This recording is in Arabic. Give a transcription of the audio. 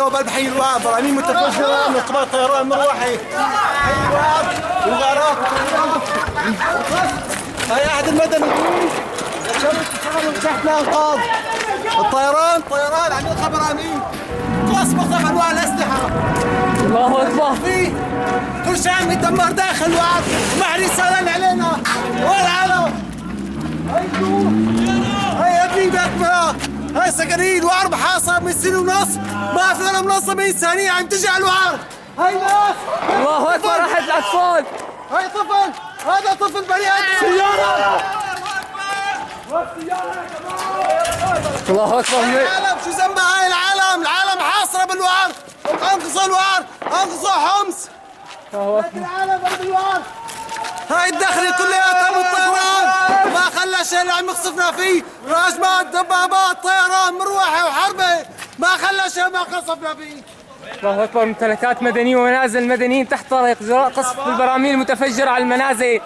اليوم بحي الوعد براميل متفجرة من قبل طيران مروحي. حي الوعد وغارات هاي أحد المدني تحت الأنقاض. الطيران عم يلقى براميل قص مختلف أنواع الأسلحة. الله أكبر. في كل شيء عم يدمر داخل الوعد وما حد يسألن علينا والعالم. هاي ابني بأكبرها هاي سكرين الوعر محاصر من سنة ونص ما في ولا منظمة إنسانية عم تجي على الوعر. هاي ناس الله أكبر راحت الأطفال. هاي طفل هذا طفل بني آدم. سيارة الله أكبر. العالم شو ذنبها هاي العالم حاصرة بالوعر. انقذوا الوعر انقذوا حمص. لكن العالم قلب الوعر. هاي الداخلة كلياتها بالطيران ما خلى شيء اللي عم يقصفنا فيه. راجمات دبابات طيران مروحة وحربة ما خلى شيء ما قصفنا فيه. الله أكبر. ممتلكات مدنية ومنازل مدنيين تحت طريق جراء قصف البراميل المتفجرة على المنازل.